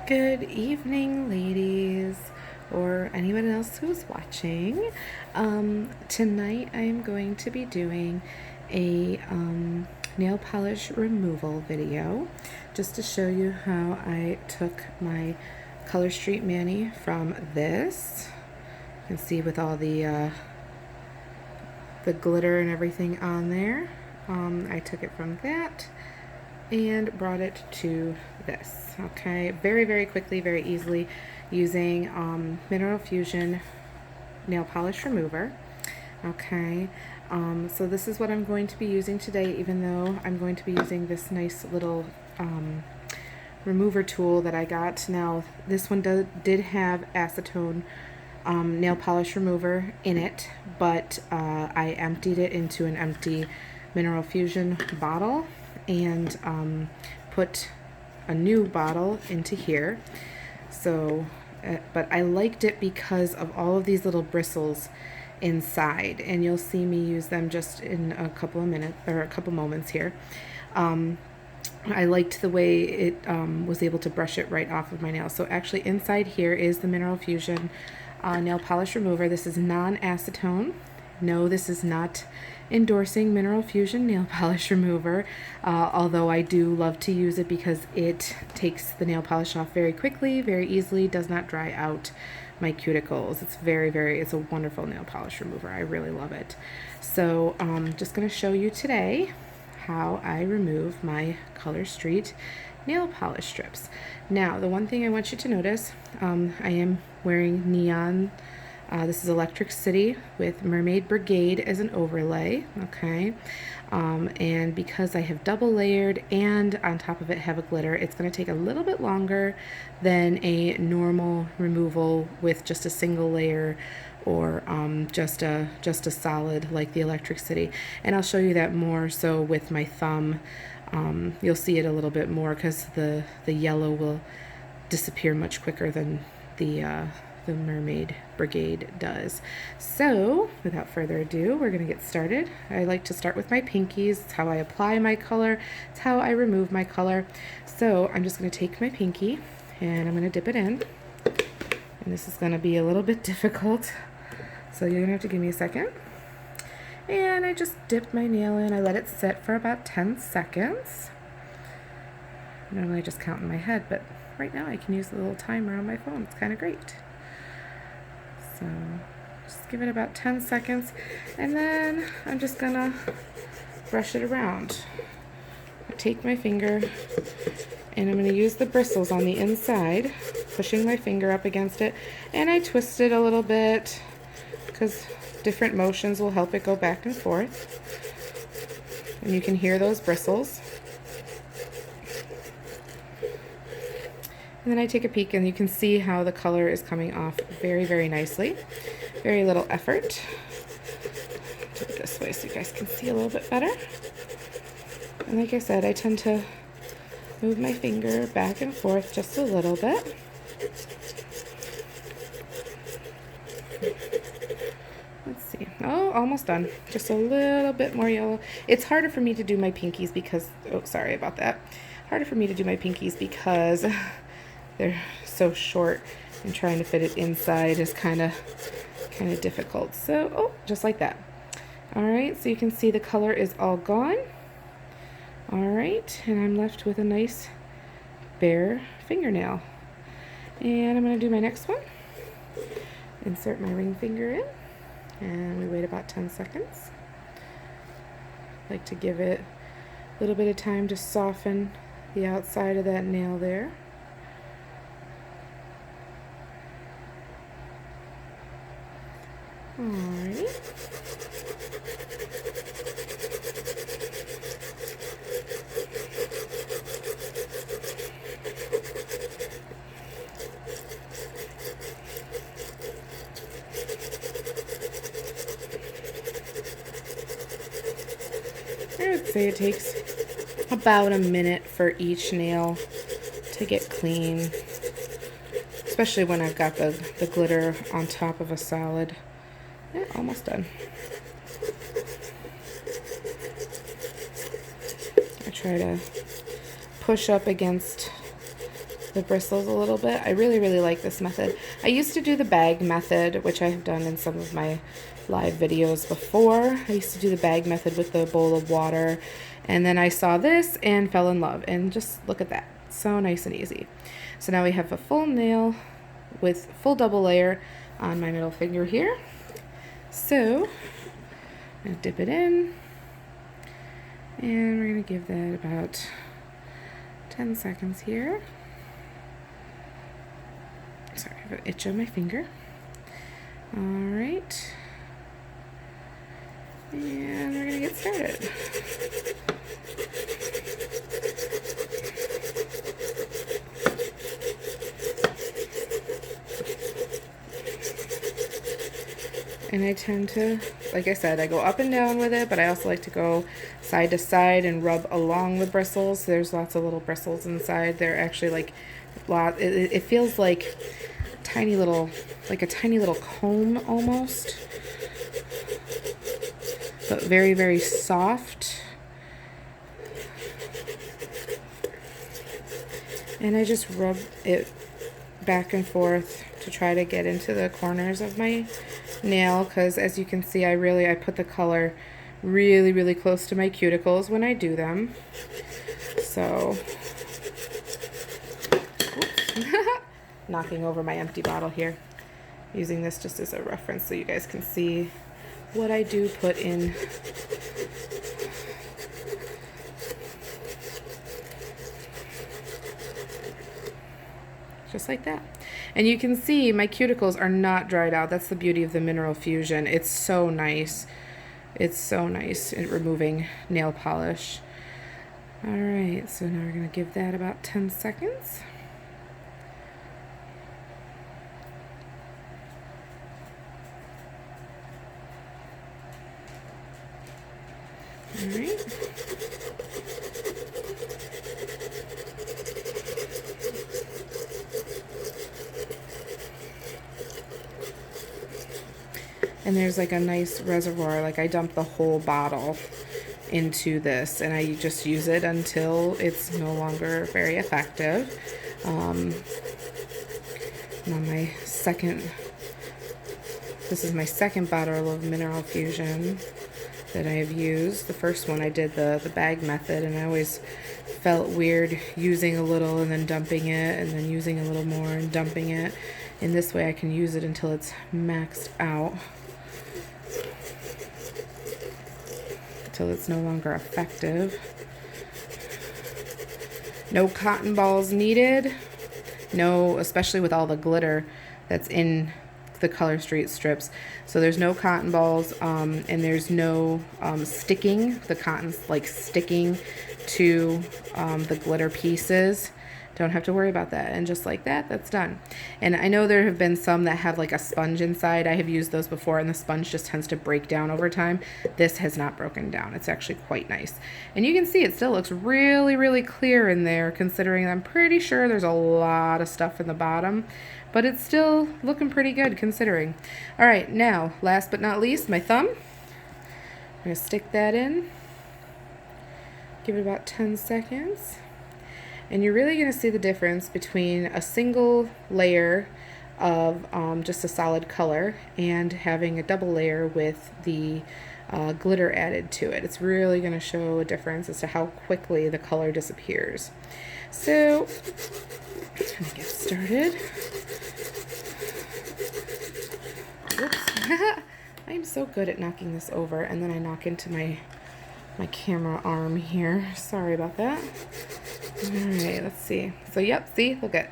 Good evening, ladies, or anyone else who's watching. Tonight I am going to be doing a nail polish removal video just to show you how I took my Color Street Mani from this. You can see with all the glitter and everything on there. I took it from that and brought it to this. Okay, very quickly, very easily, using Mineral Fusion nail polish remover. Okay, so this is what I'm going to be using today, even though I'm going to be using this nice little remover tool that I got. Now this one did have acetone nail polish remover in it, but I emptied it into an empty Mineral Fusion bottle and put a new bottle into here. So but I liked it because of all of these little bristles inside, and you'll see me use them just in a couple of minutes or a couple moments here. I liked the way it was able to brush it right off of my nails. So actually inside here is the Mineral Fusion nail polish remover. This is non-acetone. No, this is not endorsing Mineral Fusion nail polish remover, although I do love to use it because it takes the nail polish off very quickly, very easily, does not dry out my cuticles. It's it's a wonderful nail polish remover. I really love it. So just going to show you today how I remove my Color Street nail polish strips. Now, the one thing I want you to notice, I am wearing neon. This is Electric City with Mermaid Brigade as an overlay, okay? And because I have double layered and on top of it have a glitter, it's going to take a little bit longer than a normal removal with just a single layer or just a solid like the Electric City. And I'll show you that more so with my thumb. You'll see it a little bit more because the yellow will disappear much quicker than the Mermaid Brigade does. So without further ado, we're going to get started. I like to start with my pinkies. It's how I apply my color. It's how I remove my color. So I'm just going to take my pinky and I'm going to dip it in. And this is going to be a little bit difficult, so you're going to have to give me a second. And I just dipped my nail in. I let it sit for about 10 seconds. Normally I just count in my head, but right now I can use the little timer on my phone. It's kind of great. So just give it about 10 seconds, and then I'm just gonna brush it around. I take my finger and I'm gonna use the bristles on the inside, pushing my finger up against it, and I twist it a little bit because different motions will help it go back and forth. And you can hear those bristles. And then I take a peek and you can see how the color is coming off very nicely. Very little effort. Do it this way so you guys can see a little bit better. And like I said, I tend to move my finger back and forth just a little bit. Let's see. Oh, almost done. Just a little bit more yellow. It's harder for me to do my pinkies because, oh, sorry about that. Harder for me to do my pinkies because they're so short, and trying to fit it inside is kind of difficult. So, oh, just like that. All right, so you can see the color is all gone. All right, and I'm left with a nice bare fingernail. And I'm going to do my next one. Insert my ring finger in, and we wait about 10 seconds. I like to give it a little bit of time to soften the outside of that nail there. Alright. I would say it takes about a minute for each nail to get clean, especially when I've got the glitter on top of a solid. Yeah, almost done. I try to push up against the bristles a little bit. I really, really like this method. I used to do the bag method, which I have done in some of my live videos before. I used to do the bag method with the bowl of water, and then I saw this and fell in love, and just look at that. So nice and easy. So now we have a full nail with full double layer on my middle finger here. So I'm going to dip it in, and we're going to give that about 10 seconds here. Sorry, I have an itch on my finger. All right. And we're going to get started. And I tend to, like I said, I go up and down with it, but I also like to go side to side and rub along the bristles. There's lots of little bristles inside. They're actually like, it feels like tiny little, like a tiny little comb almost, but very, very soft. And I just rub it back and forth to try to get into the corners of my nail, because as you can see, I put the color really, really close to my cuticles when I do them. So, knocking over my empty bottle here. Using this just as a reference so you guys can see what I do put in. Just like that. And you can see my cuticles are not dried out. That's the beauty of the Mineral Fusion. It's so nice. It's so nice at removing nail polish. All right, so now we're going to give that about 10 seconds. All right. And there's like a nice reservoir, like I dumped the whole bottle into this, and I just use it until it's no longer very effective. Now this is my second bottle of Mineral Fusion that I have used. The first one I did the bag method, and I always felt weird using a little and then dumping it, and then using a little more and dumping it. In this way I can use it until it's maxed out, until it's no longer effective. No cotton balls needed. No, especially with all the glitter that's in the Color Street strips. So there's no cotton balls, and there's no sticking. The cotton's like sticking to the glitter pieces. Don't have to worry about that. And just like that, that's done. And I know there have been some that have like a sponge inside. I have used those before, and the sponge just tends to break down over time. This has not broken down. It's actually quite nice. And you can see it still looks really, really clear in there, considering I'm pretty sure there's a lot of stuff in the bottom. But it's still looking pretty good considering. All right, now, last but not least, my thumb. I'm going to stick that in. Give it about 10 seconds. And you're really going to see the difference between a single layer of just a solid color and having a double layer with the glitter added to it. It's really going to show a difference as to how quickly the color disappears. So, I'm going to get started. Oops. I'm so good at knocking this over, and then I knock into my camera arm here. Sorry about that. All right, let's see. So, yep, see, look at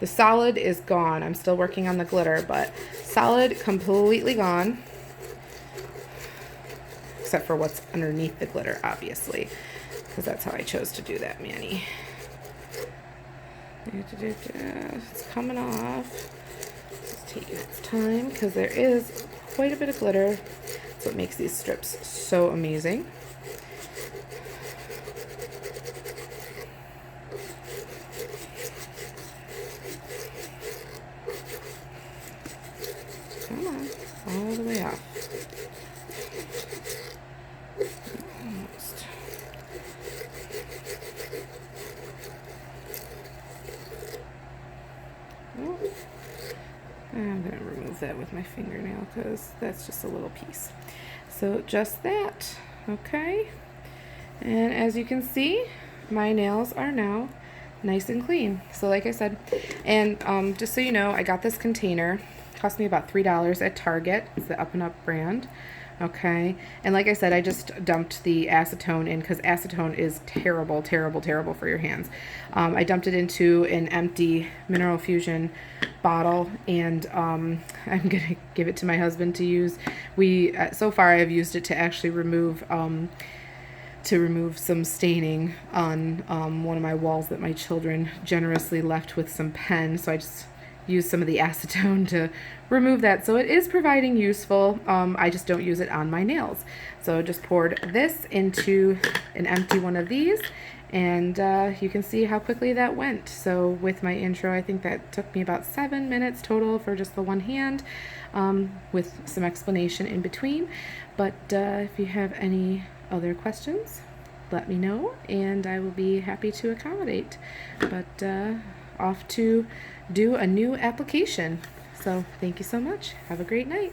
the solid is gone. I'm still working on the glitter, but solid completely gone, except for what's underneath the glitter, obviously, because that's how I chose to do that, Manny. It's coming off. It's taking its time because there is quite a bit of glitter. That's what makes these strips so amazing. Come on, all the way up. Almost. that with my fingernail because that's just a little piece. So just that, okay? And as you can see, my nails are now nice and clean. So like I said, and just so you know, I got this container. It cost me about $3 at Target. It's the Up and Up brand. Okay, and like I said, I just dumped the acetone in because acetone is terrible, terrible, terrible for your hands. I dumped it into an empty Mineral Fusion bottle, and I'm gonna give it to my husband to use. So far I've used it to actually remove some staining on one of my walls that my children generously left with some pen. So I just used some of the acetone to remove that. So it is providing useful. I just don't use it on my nails. So just poured this into an empty one of these, and you can see how quickly that went. So with my intro, I think that took me about 7 minutes total for just the one hand, with some explanation in between. But if you have any other questions, let me know and I will be happy to accommodate. But off to do a new application. So thank you so much. Have a great night.